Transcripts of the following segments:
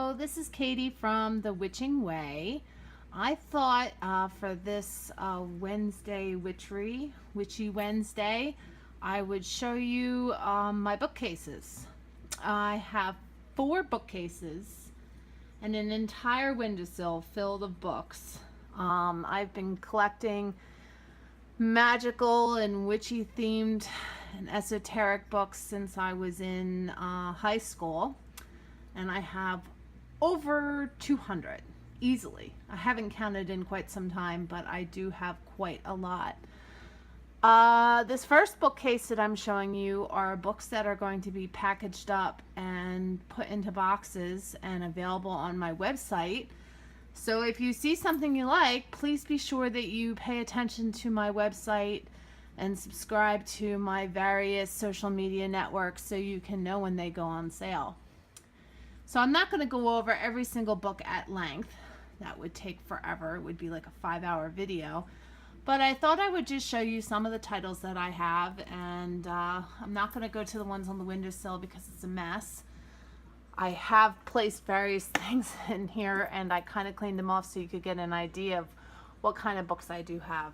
Hello, this is Katie from The Witching Way. I thought for this Wednesday Witchy Wednesday, I would show you my bookcases. I have 4 bookcases and an entire windowsill filled of books. I've been collecting magical and witchy themed and esoteric books since I was in high school, and I have over 200 easily. I haven't counted in quite some time, but I do have quite a lot. This first bookcase that I'm showing you are books that are going to be packaged up and put into boxes and available on my website. So if you see something you like, please be sure that you pay attention to my website and subscribe to my various social media networks so you can know when they go on sale. So I'm not going to go over every single book at length. That would take forever. It would be like a 5-hour video. But I thought I would just show you some of the titles that I have, and I'm not going to go to the ones on the windowsill because it's a mess. I have placed various things in here, and I kind of cleaned them off so you could get an idea of what kind of books I do have.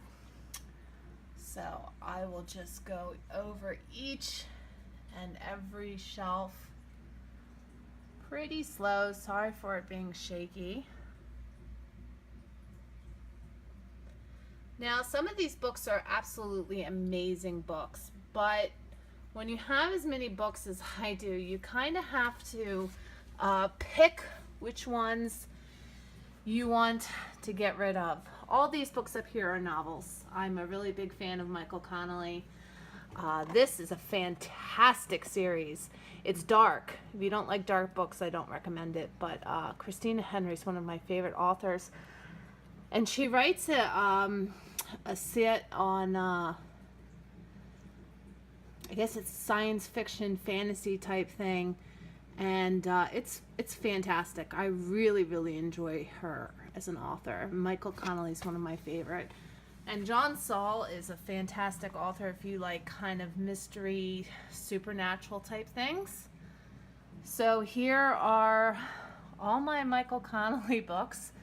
So I will just go over each and every shelf pretty slow. Sorry for it being shaky. Now, some of these books are absolutely amazing books, but when you have as many books as I do, you kind of have to pick which ones you want to get rid of. All these books up here are novels. I'm a really big fan of Michael Connelly. This is a fantastic series. It's dark. If you don't like dark books, I don't recommend it, but Christina Henry is one of my favorite authors, and she writes a set on I guess it's science fiction fantasy type thing, and it's fantastic. I really enjoy her as an author. Michael Connelly is one of my favorite, and John Saul is a fantastic author if you like kind of mystery, supernatural type things. So here are all my Michael Connelly books.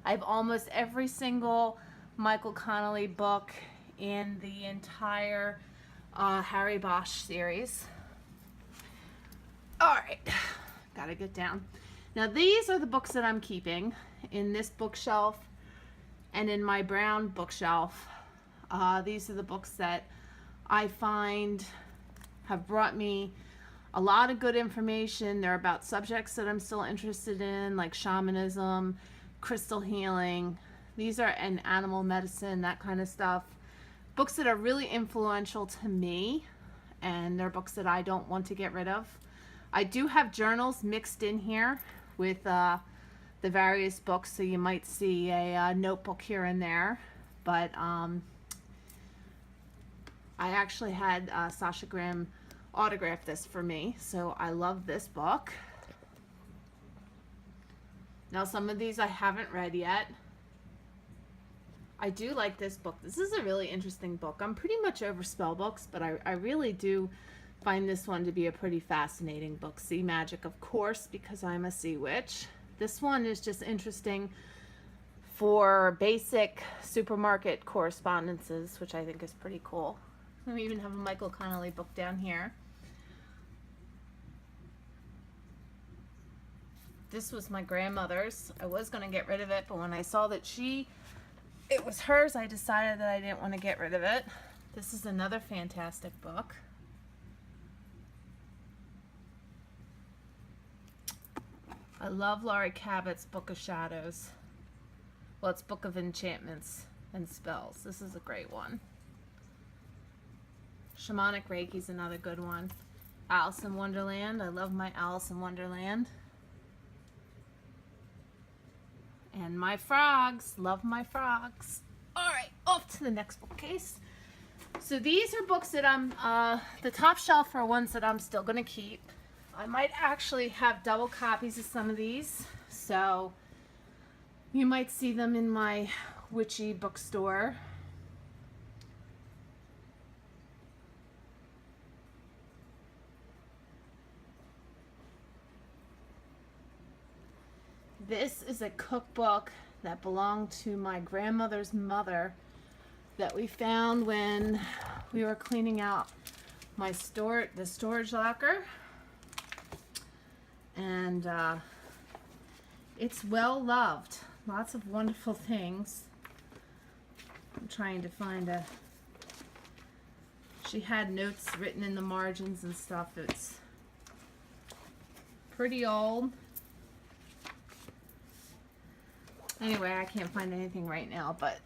I have almost every single Michael Connelly book in the entire Harry Bosch series. All right, gotta get down. Now these are the books that I'm keeping in this bookshelf and in my brown bookshelf. These are the books that I find have brought me a lot of good information. They're about subjects that I'm still interested in, like shamanism, crystal healing. These are in animal medicine, that kind of stuff. Books that are really influential to me, and they're books that I don't want to get rid of. I do have journals mixed in here with the various books, so you might see a notebook here and there. But I actually had Sasha Graham autograph this for me, so I love this book. Now some of these I haven't read yet. I do like this book. This is a really interesting book. I'm pretty much over spell books, but I really do find this one to be a pretty fascinating book. Sea Magic, of course, because I'm a sea witch. This one is just interesting for basic supermarket correspondences, which I think is pretty cool. We even have a Michael Connelly book down here. This was my grandmother's. I was going to get rid of it, but when I saw that it was hers, I decided that I didn't want to get rid of it. This is another fantastic book. I love Laurie Cabot's Book of Shadows. Well, it's Book of Enchantments and Spells. This is a great one. Shamanic Reiki is another good one. Alice in Wonderland. I love my Alice in Wonderland. And my frogs. Love my frogs. Alright, off to the next bookcase. So these are books that I'm, the top shelf are ones that I'm still going to keep. I might actually have double copies of some of these, so you might see them in my witchy bookstore. This is a cookbook that belonged to my grandmother's mother that we found when we were cleaning out the storage locker. And it's well loved. Lots of wonderful things. I'm trying to find a... She had notes written in the margins and stuff. It's pretty old. Anyway, I can't find anything right now, but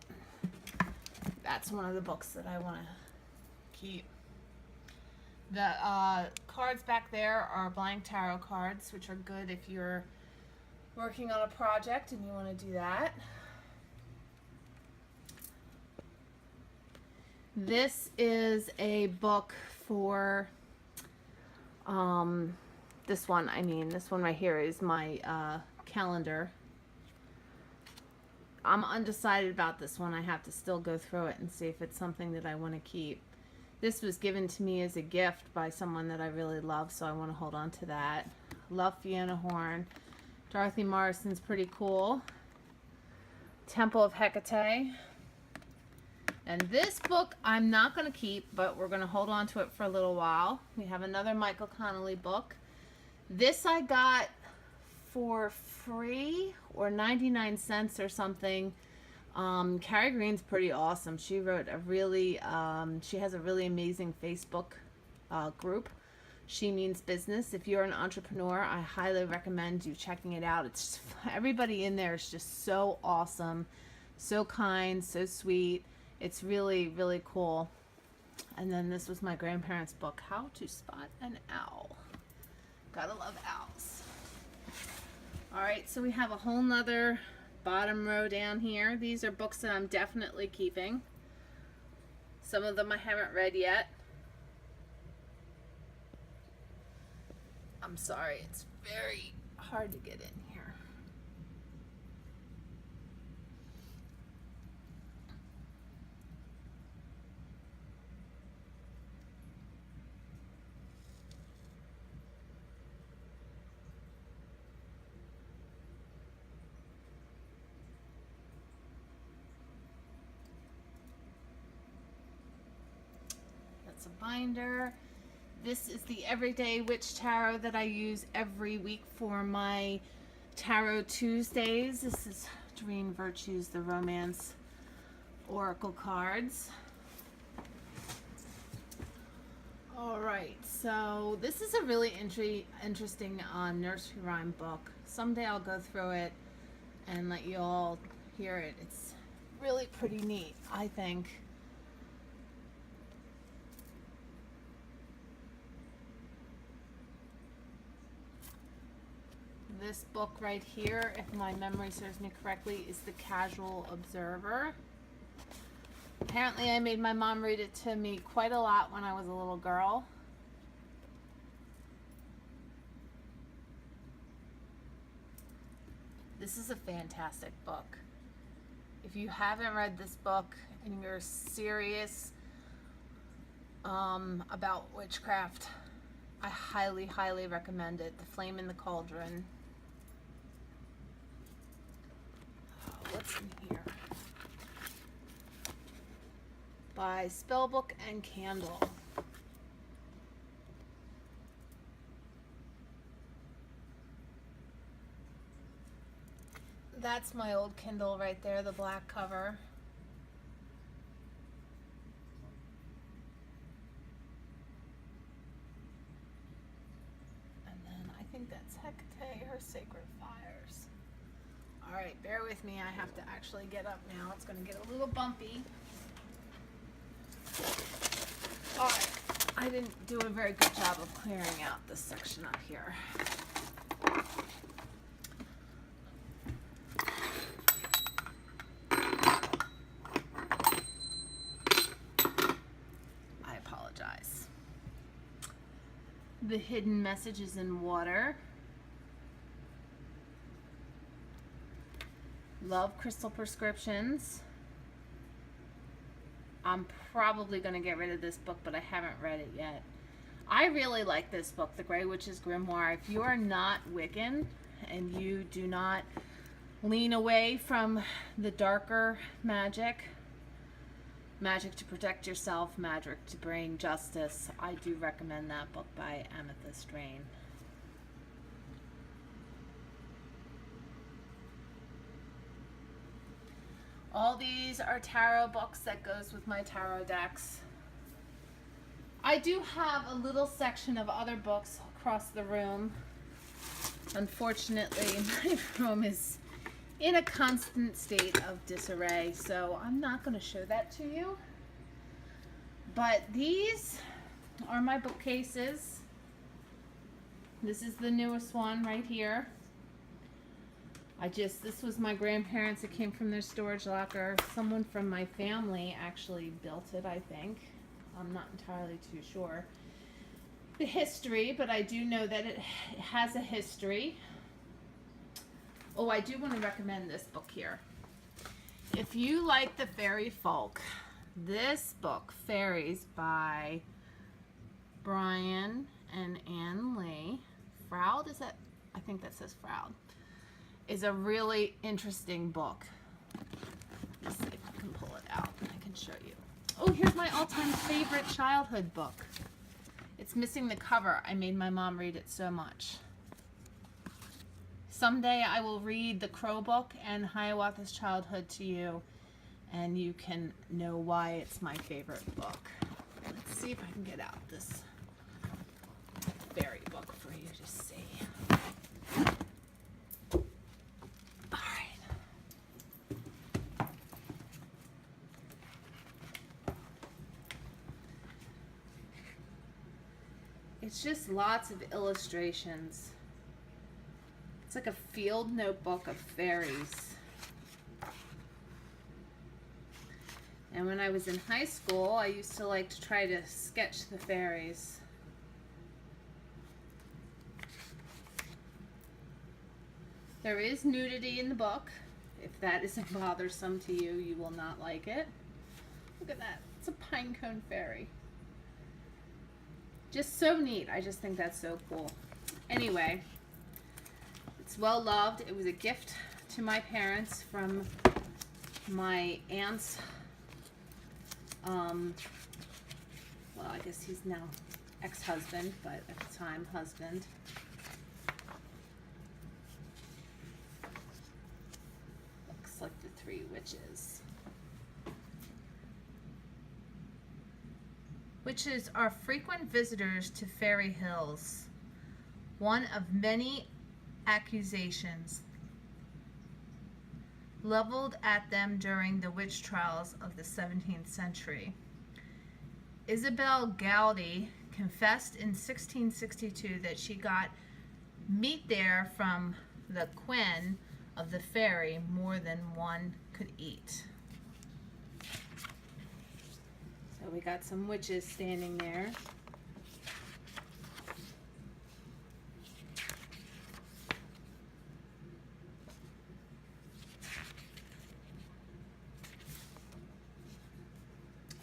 that's one of the books that I want to keep. The cards back there are blank tarot cards, which are good if you're working on a project and you want to do that. This is a book for this one right here is my calendar. I'm undecided about this one. I have to still go through it and see if it's something that I want to keep. This was given to me as a gift by someone that I really love, so I want to hold on to that. Love Fiona Horn. Dorothy Morrison's pretty cool. Temple of Hecate. And this book I'm not going to keep, but we're going to hold on to it for a little while. We have another Michael Connelly book. This I got for free or 99 cents or something. Carrie Green's pretty awesome. She wrote a really, she has a really amazing Facebook group. She Means Business. If you're an entrepreneur, I highly recommend you checking it out. It's everybody in there is just so awesome, so kind, so sweet. It's really, really cool. And then this was my grandparents' book, How to Spot an Owl. Gotta love owls. Alright, so we have a whole nother bottom row down here. These are books that I'm definitely keeping. Some of them I haven't read yet. I'm sorry, it's very hard to get in here. That's a binder. This is the Everyday Witch Tarot that I use every week for my Tarot Tuesdays. This is Doreen Virtue's The Romance Oracle cards. Alright, so this is a really interesting nursery rhyme book. Someday I'll go through it and let you all hear it. It's really pretty neat, I think. This book right here, if my memory serves me correctly, is The Casual Observer. Apparently I made my mom read it to me quite a lot when I was a little girl. This is a fantastic book. If you haven't read this book and you're serious about witchcraft, I highly, highly recommend it. The Flame in the Cauldron. What's in here? By Spellbook and Candle. That's my old Kindle right there, the black cover. And then I think that's Hecate, Her Sacred Fires. Alright, bear with me, I have to actually get up now. It's going to get a little bumpy. Alright, I didn't do a very good job of clearing out this section up here. I apologize. The Hidden Messages in Water. Love Crystal Prescriptions. I'm probably going to get rid of this book, but I haven't read it yet. I really like this book, The Grey Witch's Grimoire. If you are not Wiccan and you do not lean away from the darker magic to protect yourself, magic to bring justice, I do recommend that book by Amethyst Rain. All these are tarot books that goes with my tarot decks. I do have a little section of other books across the room. Unfortunately, my room is in a constant state of disarray, so I'm not going to show that to you. But these are my bookcases. This is the newest one right here. This was my grandparents. It came from their storage locker. Someone from my family actually built it, I think. I'm not entirely too sure the history, but I do know that it has a history. Oh, I do want to recommend this book here. If you like the fairy folk, this book, Fairies by Brian and Ann Lee, Froud, is that? I think that says Froud, is a really interesting book. Let's see if I can pull it out. I can show you. Oh, here's my all-time favorite childhood book. It's missing the cover. I made my mom read it so much. Someday I will read The Crow Book and Hiawatha's Childhood to you, and you can know why it's my favorite book. Let's see if I can get out this fairy book for you to see. All right. It's just lots of illustrations. It's like a field notebook of fairies. And when I was in high school, I used to like to try to sketch the fairies. There is nudity in the book. If that isn't bothersome to you, you will not like it. Look at that. It's a pinecone fairy. Just so neat. I just think that's so cool. Anyway, it's well loved. It was a gift to my parents from my aunt's, well, I guess he's now ex-husband, but at the time, husband. Looks like the three witches. Witches are frequent visitors to Fairy Hills, one of many accusations leveled at them during the witch trials of the 17th century. Isabel Gowdy confessed in 1662 that she got meat there from the queen of the fairy more than one could eat. So we got some witches standing there.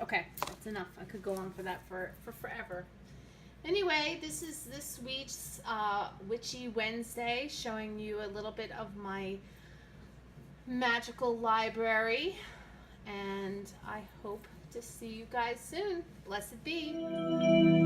Okay, that's enough. I could go on for that for forever. Anyway, this is this week's Witchy Wednesday, showing you a little bit of my magical library, and I hope to see you guys soon. Blessed be.